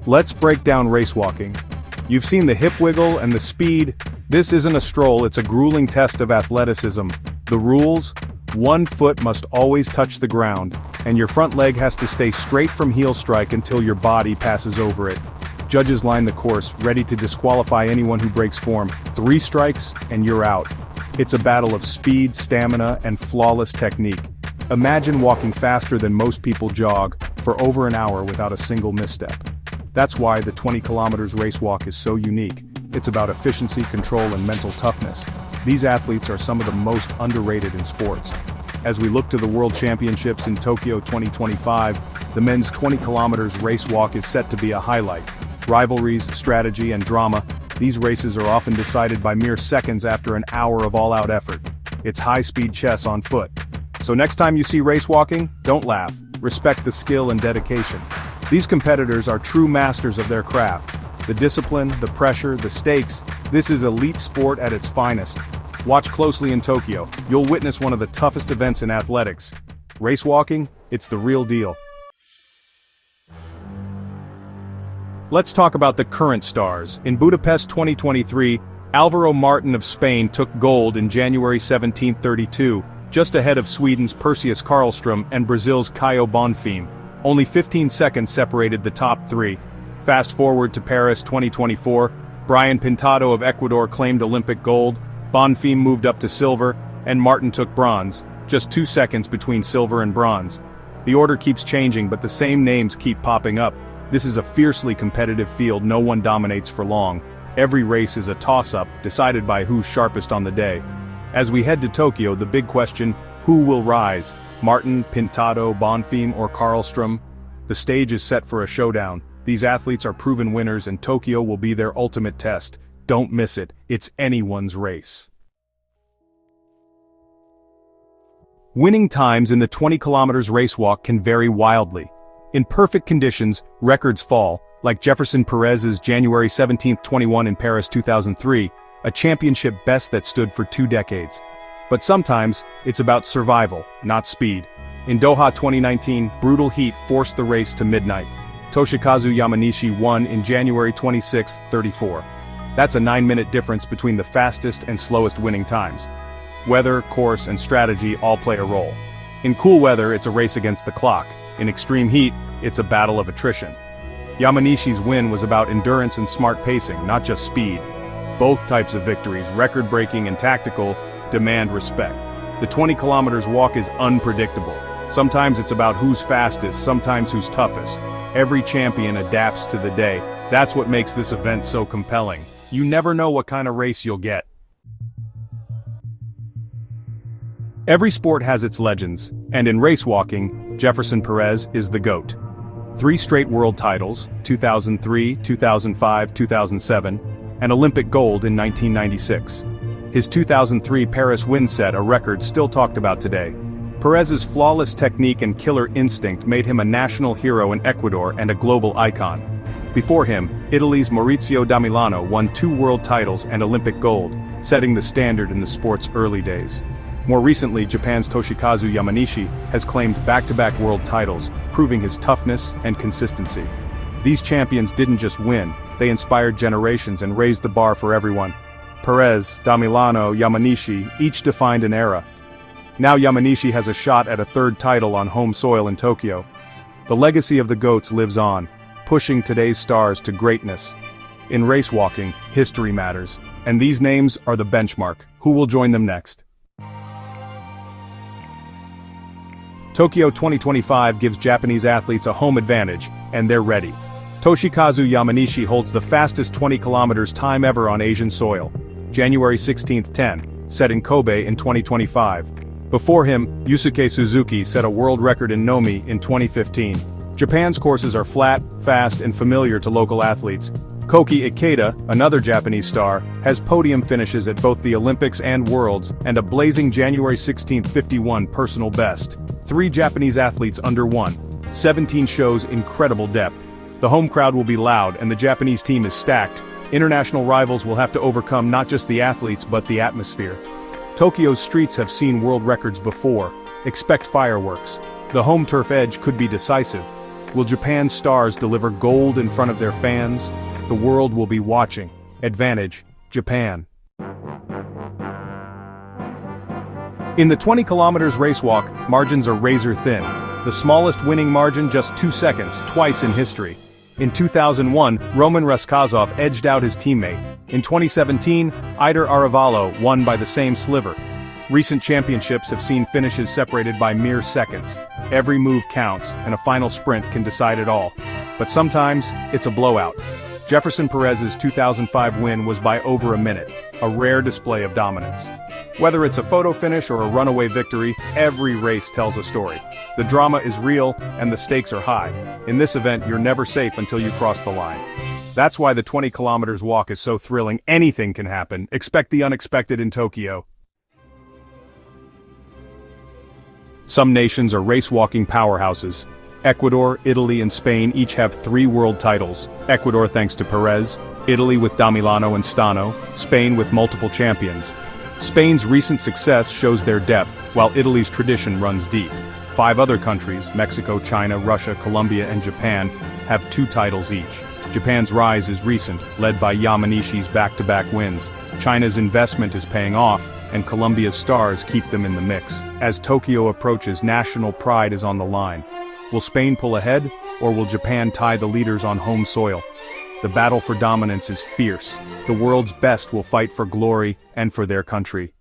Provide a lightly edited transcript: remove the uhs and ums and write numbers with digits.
Let's break down race walking. You've seen the hip wiggle and the speed. This isn't a stroll, it's a grueling test of athleticism. The rules? One foot must always touch the ground, and your front leg has to stay straight from heel strike until your body passes over it. Judges line the course, ready to disqualify anyone who breaks form. 3 strikes, and you're out. It's a battle of speed, stamina, and flawless technique. Imagine walking faster than most people jog for over an hour without a single misstep. That's why the 20 kilometers race walk is so unique. It's about efficiency, control, and mental toughness. These athletes are some of the most underrated in sports. As we look to the World Championships in Tokyo 2025, the men's 20 kilometers race walk is set to be a highlight. Rivalries, strategy, and drama, these races are often decided by mere seconds after an hour of all-out effort. It's high-speed chess on foot. So next time you see race walking, don't laugh. Respect the skill and dedication. These competitors are true masters of their craft. The discipline, the pressure, the stakes, this is elite sport at its finest. Watch closely in Tokyo, you'll witness one of the toughest events in athletics. Race walking, it's the real deal. Let's talk about the current stars. In Budapest 2023, Álvaro Martín of Spain took gold in January 1732, just ahead of Sweden's Perseus Karlström and Brazil's Caio Bonfim. Only 15 seconds separated the top 3. Fast forward to Paris 2024, Brian Pintado of Ecuador claimed Olympic gold, Bonfim moved up to silver, and Martin took bronze, just 2 seconds between silver and bronze. The order keeps changing, but the same names keep popping up. This is a fiercely competitive field, no one dominates for long. Every race is a toss-up, decided by who's sharpest on the day. As we head to Tokyo, the big question, who will rise? Martin, Pintado, Bonfim, or Karlström? The stage is set for a showdown. These athletes are proven winners, and Tokyo will be their ultimate test. Don't miss it, it's anyone's race. Winning times in the 20 kilometers race walk can vary wildly. In perfect conditions, records fall, like Jefferson Perez's January 17, 21 in Paris 2003, a championship best that stood for 2 decades. But sometimes, it's about survival, not speed. In Doha 2019, brutal heat forced the race to midnight. Toshikazu Yamanishi won in January 26, 34. That's a 9-minute difference between the fastest and slowest winning times. Weather, course, and strategy all play a role. In cool weather, it's a race against the clock. In extreme heat, it's a battle of attrition. Yamanishi's win was about endurance and smart pacing, not just speed. Both types of victories, record-breaking and tactical, demand respect. The 20 kilometers walk is unpredictable. Sometimes it's about who's fastest, sometimes who's toughest. Every champion adapts to the day. That's what makes this event so compelling. You never know what kind of race you'll get. Every sport has its legends, and in race walking, Jefferson Perez is the GOAT. 3 straight world titles, 2003, 2005, 2007, and Olympic gold in 1996. His 2003 Paris win set a record still talked about today. Perez's flawless technique and killer instinct made him a national hero in Ecuador and a global icon. Before him, Italy's Maurizio da Milano won 2 world titles and Olympic gold, setting the standard in the sport's early days. More recently, Japan's Toshikazu Yamanishi has claimed back-to-back world titles, proving his toughness and consistency. These champions didn't just win, they inspired generations and raised the bar for everyone. Perez, da Milano, Yamanishi each defined an era. Now Yamanishi has a shot at a 3rd title on home soil in Tokyo. The legacy of the GOATs lives on, pushing today's stars to greatness. In race walking, history matters, and these names are the benchmark. Who will join them next? Tokyo 2025 gives Japanese athletes a home advantage, and they're ready. Toshikazu Yamanishi holds the fastest 20 kilometers time ever on Asian soil. January 16, 10, set in Kobe in 2025. Before him, Yusuke Suzuki set a world record in Nomi in 2015. Japan's courses are flat, fast, and familiar to local athletes. Koki Ikeda, another Japanese star, has podium finishes at both the Olympics and Worlds, and a blazing January 16, 51 personal best. 3 Japanese athletes under 1. 17 shows incredible depth. The home crowd will be loud, and the Japanese team is stacked. International rivals will have to overcome not just the athletes but the atmosphere. Tokyo's streets have seen world records before. Expect fireworks. The home turf edge could be decisive. Will Japan's stars deliver gold in front of their fans? The world will be watching. Advantage, Japan. In the 20 kilometers racewalk, margins are razor thin. The smallest winning margin just 2 seconds, twice in history. In 2001, Roman Raskazov edged out his teammate. In 2017, Eider Arevalo won by the same sliver. Recent championships have seen finishes separated by mere seconds. Every move counts, and a final sprint can decide it all. But sometimes, it's a blowout. Jefferson Perez's 2005 win was by over a minute, a rare display of dominance. Whether it's a photo finish or a runaway victory, every race tells a story. The drama is real, and the stakes are high. In this event, you're never safe until you cross the line. That's why the 20 kilometers walk is so thrilling. Anything can happen. Expect the unexpected in Tokyo. Some nations are race-walking powerhouses. Ecuador, Italy, and Spain each have 3 world titles. Ecuador thanks to Perez, Italy with Da Milano and Stano, Spain with multiple champions. Spain's recent success shows their depth, while Italy's tradition runs deep. 5 other countries, Mexico, China, Russia, Colombia, and Japan, have 2 titles each. Japan's rise is recent, led by Yamanishi's back-to-back wins. China's investment is paying off, and Colombia's stars keep them in the mix. As Tokyo approaches, national pride is on the line. Will Spain pull ahead, or will Japan tie the leaders on home soil? The battle for dominance is fierce. The world's best will fight for glory and for their country.